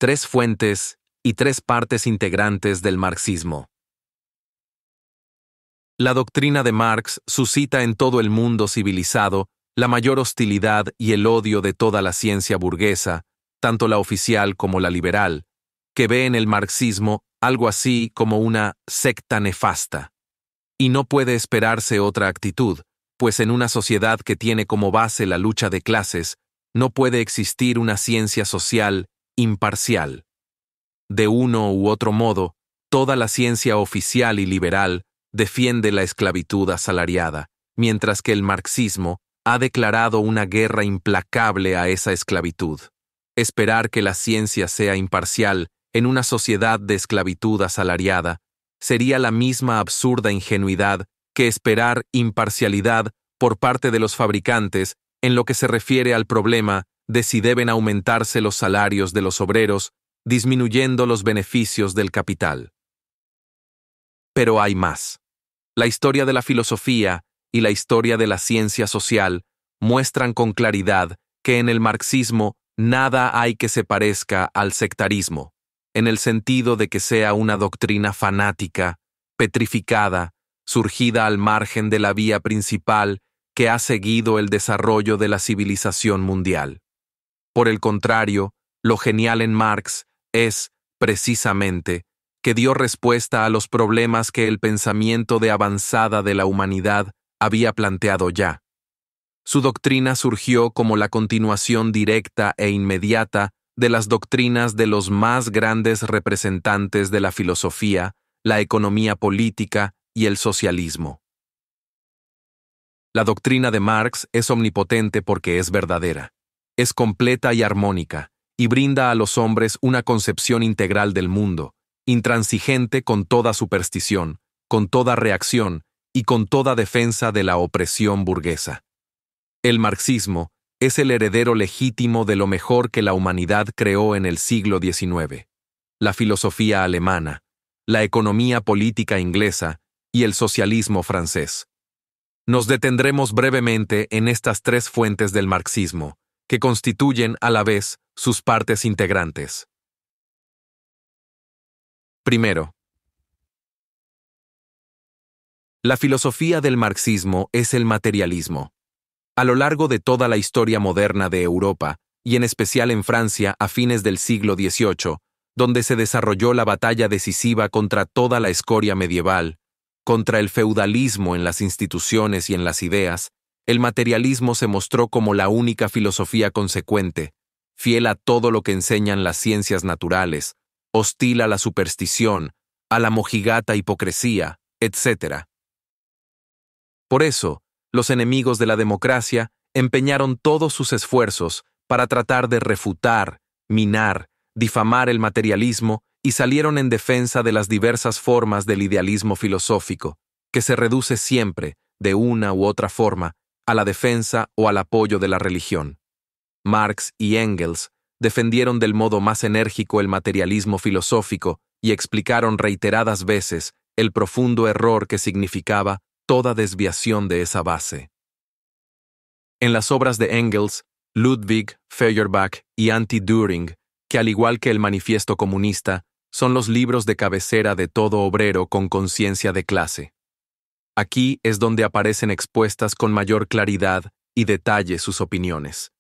Tres fuentes y tres partes integrantes del marxismo. La doctrina de Marx suscita en todo el mundo civilizado la mayor hostilidad y el odio de toda la ciencia burguesa, tanto la oficial como la liberal, que ve en el marxismo algo así como una secta nefasta. Y no puede esperarse otra actitud, pues en una sociedad que tiene como base la lucha de clases, no puede existir una ciencia social imparcial. De uno u otro modo, toda la ciencia oficial y liberal defiende la esclavitud asalariada, mientras que el marxismo ha declarado una guerra implacable a esa esclavitud. Esperar que la ciencia sea imparcial en una sociedad de esclavitud asalariada sería la misma absurda ingenuidad que esperar imparcialidad por parte de los fabricantes en lo que se refiere al problema de si deben aumentarse los salarios de los obreros, disminuyendo los beneficios del capital. Pero hay más. La historia de la filosofía y la historia de la ciencia social muestran con claridad que en el marxismo nada hay que se parezca al sectarismo, en el sentido de que sea una doctrina fanática, petrificada, surgida al margen de la vía principal que ha seguido el desarrollo de la civilización mundial. Por el contrario, lo genial en Marx es, precisamente, que dio respuesta a los problemas que el pensamiento de avanzada de la humanidad había planteado ya. Su doctrina surgió como la continuación directa e inmediata de las doctrinas de los más grandes representantes de la filosofía, la economía política y el socialismo. La doctrina de Marx es omnipotente porque es verdadera, es completa y armónica, y brinda a los hombres una concepción integral del mundo, intransigente con toda superstición, con toda reacción y con toda defensa de la opresión burguesa. El marxismo es el heredero legítimo de lo mejor que la humanidad creó en el siglo XIX, la filosofía alemana, la economía política inglesa y el socialismo francés. Nos detendremos brevemente en estas tres fuentes del marxismo, que constituyen a la vez sus partes integrantes. Primero, la filosofía del marxismo es el materialismo. A lo largo de toda la historia moderna de Europa, y en especial en Francia a fines del siglo XVIII, donde se desarrolló la batalla decisiva contra toda la escoria medieval, contra el feudalismo en las instituciones y en las ideas, el materialismo se mostró como la única filosofía consecuente, fiel a todo lo que enseñan las ciencias naturales, hostil a la superstición, a la mojigata hipocresía, etc. Por eso, los enemigos de la democracia empeñaron todos sus esfuerzos para tratar de refutar, minar, difamar el materialismo y salieron en defensa de las diversas formas del idealismo filosófico, que se reduce siempre, de una u otra forma, a la defensa o al apoyo de la religión. Marx y Engels defendieron del modo más enérgico el materialismo filosófico y explicaron reiteradas veces el profundo error que significaba toda desviación de esa base. En las obras de Engels, Ludwig, Feuerbach y Anti-Düring, que al igual que el Manifiesto Comunista, son los libros de cabecera de todo obrero con conciencia de clase. Aquí es donde aparecen expuestas con mayor claridad y detalle sus opiniones.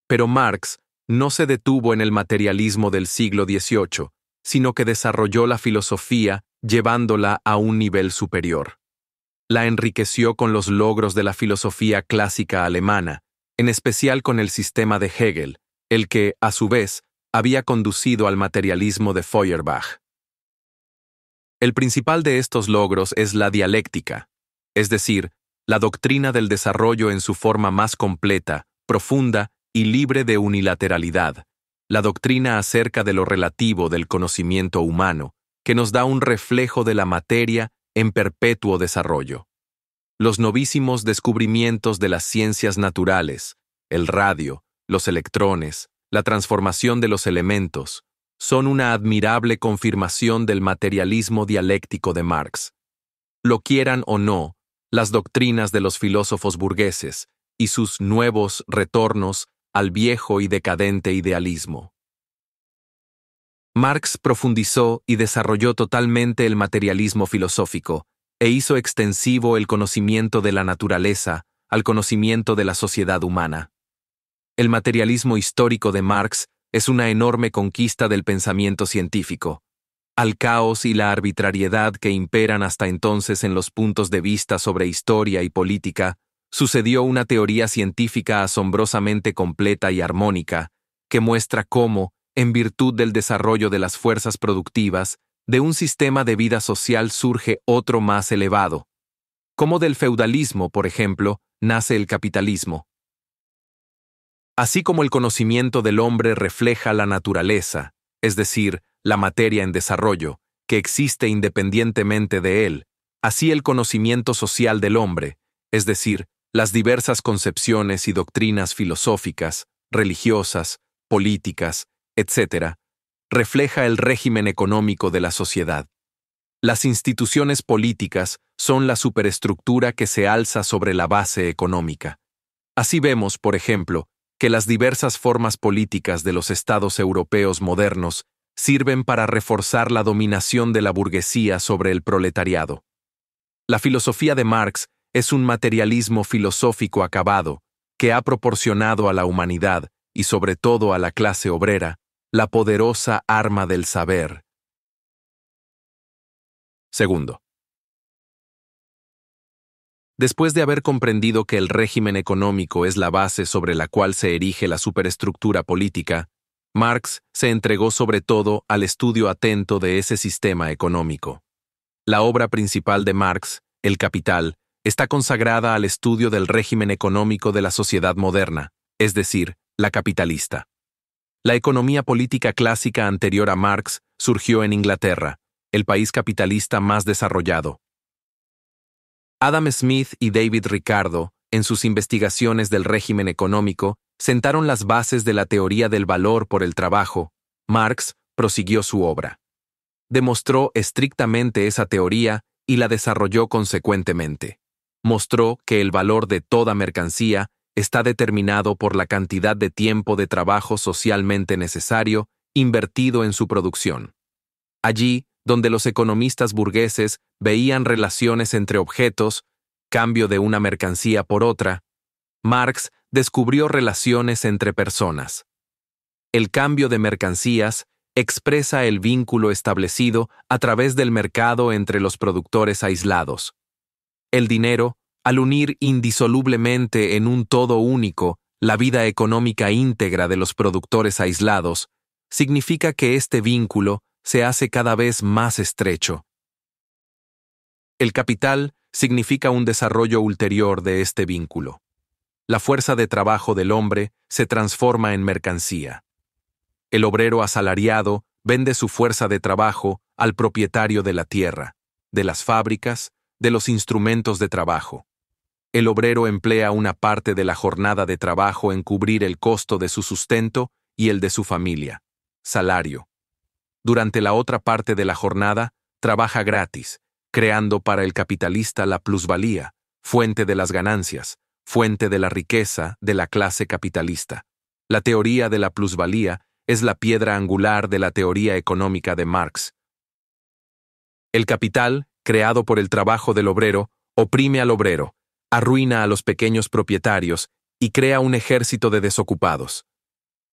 Pero Marx no se detuvo en el materialismo del siglo XVIII, sino que desarrolló la filosofía llevándola a un nivel superior. La enriqueció con los logros de la filosofía clásica alemana, en especial con el sistema de Hegel, el que, a su vez, había conducido al materialismo de Feuerbach. El principal de estos logros es la dialéctica, es decir, la doctrina del desarrollo en su forma más completa, profunda y libre de unilateralidad, la doctrina acerca de lo relativo del conocimiento humano, que nos da un reflejo de la materia en perpetuo desarrollo. Los novísimos descubrimientos de las ciencias naturales, el radio, los electrones, la transformación de los elementos, son una admirable confirmación del materialismo dialéctico de Marx. Lo quieran o no, las doctrinas de los filósofos burgueses y sus nuevos retornos al viejo y decadente idealismo. Marx profundizó y desarrolló totalmente el materialismo filosófico, e hizo extensivo el conocimiento de la naturaleza al conocimiento de la sociedad humana. El materialismo histórico de Marx es una enorme conquista del pensamiento científico. Al caos y la arbitrariedad que imperan hasta entonces en los puntos de vista sobre historia y política, sucedió una teoría científica asombrosamente completa y armónica, que muestra cómo, en virtud del desarrollo de las fuerzas productivas, de un sistema de vida social surge otro más elevado. Como del feudalismo, por ejemplo, nace el capitalismo. Así como el conocimiento del hombre refleja la naturaleza, es decir, la materia en desarrollo, que existe independientemente de él, así el conocimiento social del hombre, es decir, las diversas concepciones y doctrinas filosóficas, religiosas, políticas, etc., refleja el régimen económico de la sociedad. Las instituciones políticas son la superestructura que se alza sobre la base económica. Así vemos, por ejemplo, que las diversas formas políticas de los estados europeos modernos sirven para reforzar la dominación de la burguesía sobre el proletariado. La filosofía de Marx es un materialismo filosófico acabado que ha proporcionado a la humanidad, y sobre todo a la clase obrera, la poderosa arma del saber. Segundo. Después de haber comprendido que el régimen económico es la base sobre la cual se erige la superestructura política, Marx se entregó sobre todo al estudio atento de ese sistema económico. La obra principal de Marx, El Capital, está consagrada al estudio del régimen económico de la sociedad moderna, es decir, la capitalista. La economía política clásica anterior a Marx surgió en Inglaterra, el país capitalista más desarrollado. Adam Smith y David Ricardo, en sus investigaciones del régimen económico, sentaron las bases de la teoría del valor por el trabajo. Marx prosiguió su obra. Demostró estrictamente esa teoría y la desarrolló consecuentemente. Mostró que el valor de toda mercancía está determinado por la cantidad de tiempo de trabajo socialmente necesario invertido en su producción. Allí, donde los economistas burgueses veían relaciones entre objetos, cambio de una mercancía por otra, Marx descubrió relaciones entre personas. El cambio de mercancías expresa el vínculo establecido a través del mercado entre los productores aislados. El dinero, al unir indisolublemente en un todo único la vida económica íntegra de los productores aislados, significa que este vínculo se hace cada vez más estrecho. El capital significa un desarrollo ulterior de este vínculo. La fuerza de trabajo del hombre se transforma en mercancía. El obrero asalariado vende su fuerza de trabajo al propietario de la tierra, de las fábricas, de los instrumentos de trabajo. El obrero emplea una parte de la jornada de trabajo en cubrir el costo de su sustento y el de su familia, salario. Durante la otra parte de la jornada, trabaja gratis, creando para el capitalista la plusvalía, fuente de las ganancias, fuente de la riqueza de la clase capitalista. La teoría de la plusvalía es la piedra angular de la teoría económica de Marx. El capital, creado por el trabajo del obrero, oprime al obrero, arruina a los pequeños propietarios y crea un ejército de desocupados.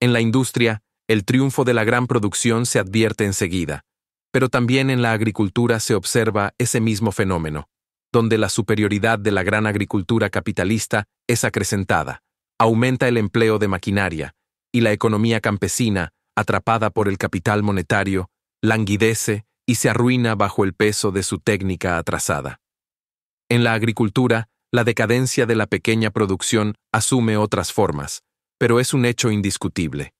En la industria, el triunfo de la gran producción se advierte enseguida, pero también en la agricultura se observa ese mismo fenómeno, donde la superioridad de la gran agricultura capitalista es acrecentada, aumenta el empleo de maquinaria, y la economía campesina, atrapada por el capital monetario, languidece y se arruina bajo el peso de su técnica atrasada. En la agricultura, la decadencia de la pequeña producción asume otras formas, pero es un hecho indiscutible.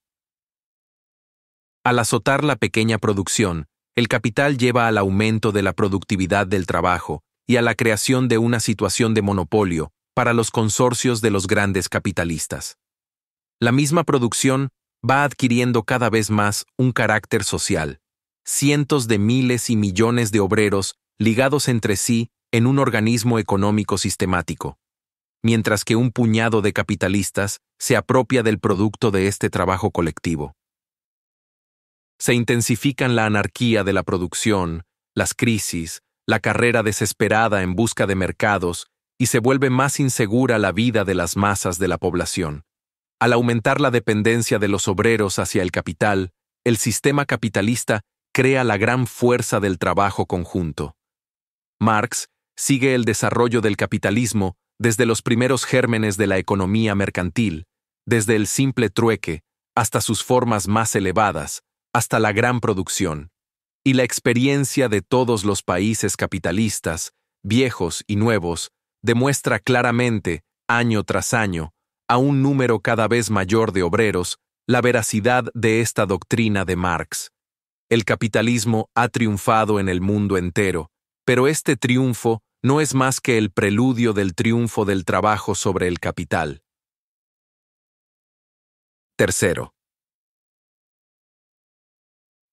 Al azotar la pequeña producción, el capital lleva al aumento de la productividad del trabajo y a la creación de una situación de monopolio para los consorcios de los grandes capitalistas. La misma producción va adquiriendo cada vez más un carácter social. Cientos de miles y millones de obreros ligados entre sí en un organismo económico sistemático, mientras que un puñado de capitalistas se apropia del producto de este trabajo colectivo. Se intensifican la anarquía de la producción, las crisis, la carrera desesperada en busca de mercados y se vuelve más insegura la vida de las masas de la población. Al aumentar la dependencia de los obreros hacia el capital, el sistema capitalista crea la gran fuerza del trabajo conjunto. Marx sigue el desarrollo del capitalismo desde los primeros gérmenes de la economía mercantil, desde el simple trueque hasta sus formas más elevadas, hasta la gran producción. Y la experiencia de todos los países capitalistas, viejos y nuevos, demuestra claramente, año tras año, a un número cada vez mayor de obreros, la veracidad de esta doctrina de Marx. El capitalismo ha triunfado en el mundo entero, pero este triunfo no es más que el preludio del triunfo del trabajo sobre el capital. Tercero.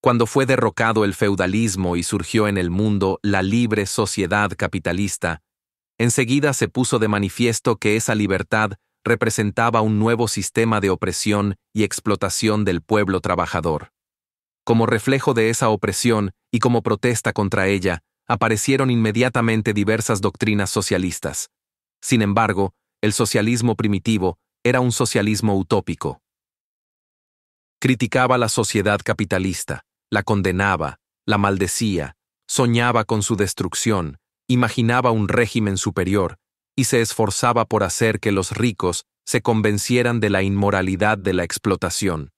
Cuando fue derrocado el feudalismo y surgió en el mundo la libre sociedad capitalista, enseguida se puso de manifiesto que esa libertad representaba un nuevo sistema de opresión y explotación del pueblo trabajador. Como reflejo de esa opresión y como protesta contra ella, aparecieron inmediatamente diversas doctrinas socialistas. Sin embargo, el socialismo primitivo era un socialismo utópico. Criticaba la sociedad capitalista, la condenaba, la maldecía, soñaba con su destrucción, imaginaba un régimen superior y se esforzaba por hacer que los ricos se convencieran de la inmoralidad de la explotación.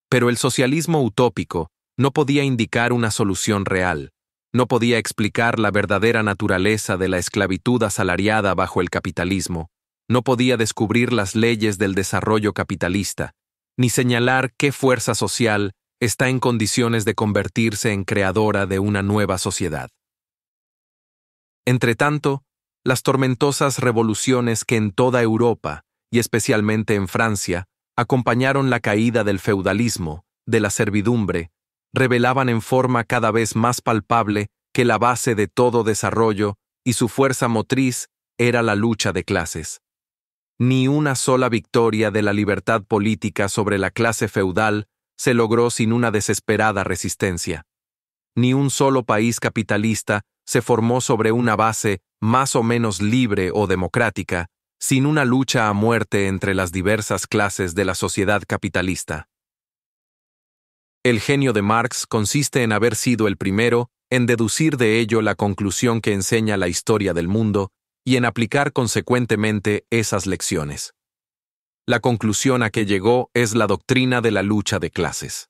Pero el socialismo utópico no podía indicar una solución real, no podía explicar la verdadera naturaleza de la esclavitud asalariada bajo el capitalismo, no podía descubrir las leyes del desarrollo capitalista, ni señalar qué fuerza social está en condiciones de convertirse en creadora de una nueva sociedad. Entretanto, las tormentosas revoluciones que en toda Europa, y especialmente en Francia, acompañaron la caída del feudalismo, de la servidumbre, revelaban en forma cada vez más palpable que la base de todo desarrollo y su fuerza motriz era la lucha de clases. Ni una sola victoria de la libertad política sobre la clase feudal se logró sin una desesperada resistencia. Ni un solo país capitalista se formó sobre una base más o menos libre o democrática, sin una lucha a muerte entre las diversas clases de la sociedad capitalista. El genio de Marx consiste en haber sido el primero en deducir de ello la conclusión que enseña la historia del mundo y en aplicar consecuentemente esas lecciones. La conclusión a que llegó es la doctrina de la lucha de clases.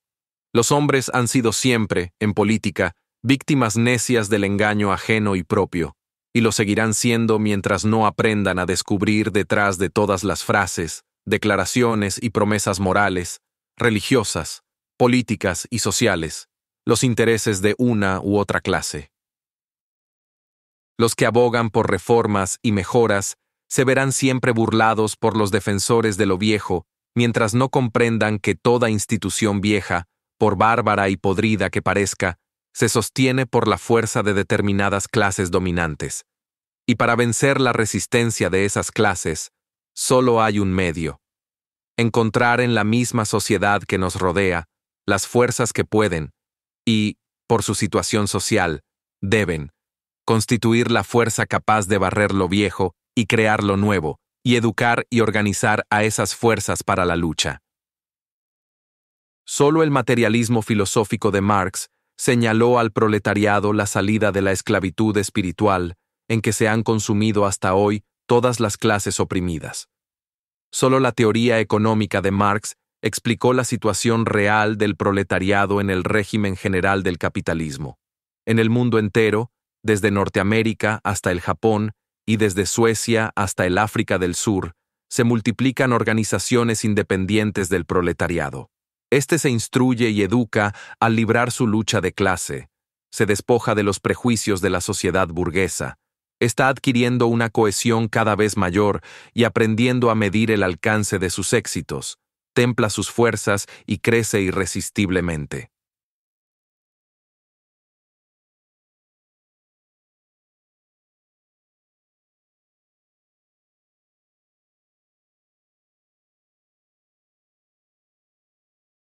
Los hombres han sido siempre, en política, víctimas necias del engaño ajeno y propio, y lo seguirán siendo mientras no aprendan a descubrir detrás de todas las frases, declaraciones y promesas morales, religiosas, políticas y sociales, los intereses de una u otra clase. Los que abogan por reformas y mejoras se verán siempre burlados por los defensores de lo viejo, mientras no comprendan que toda institución vieja, por bárbara y podrida que parezca, se sostiene por la fuerza de determinadas clases dominantes. Y para vencer la resistencia de esas clases, solo hay un medio: encontrar en la misma sociedad que nos rodea las fuerzas que pueden, y, por su situación social, deben, constituir la fuerza capaz de barrer lo viejo y crear lo nuevo, y educar y organizar a esas fuerzas para la lucha. Solo el materialismo filosófico de Marx señaló al proletariado la salida de la esclavitud espiritual en que se han consumido hasta hoy todas las clases oprimidas. Solo la teoría económica de Marx explicó la situación real del proletariado en el régimen general del capitalismo. En el mundo entero, desde Norteamérica hasta el Japón y desde Suecia hasta el África del Sur, se multiplican organizaciones independientes del proletariado. Este se instruye y educa al librar su lucha de clase, se despoja de los prejuicios de la sociedad burguesa, está adquiriendo una cohesión cada vez mayor y aprendiendo a medir el alcance de sus éxitos, templa sus fuerzas y crece irresistiblemente.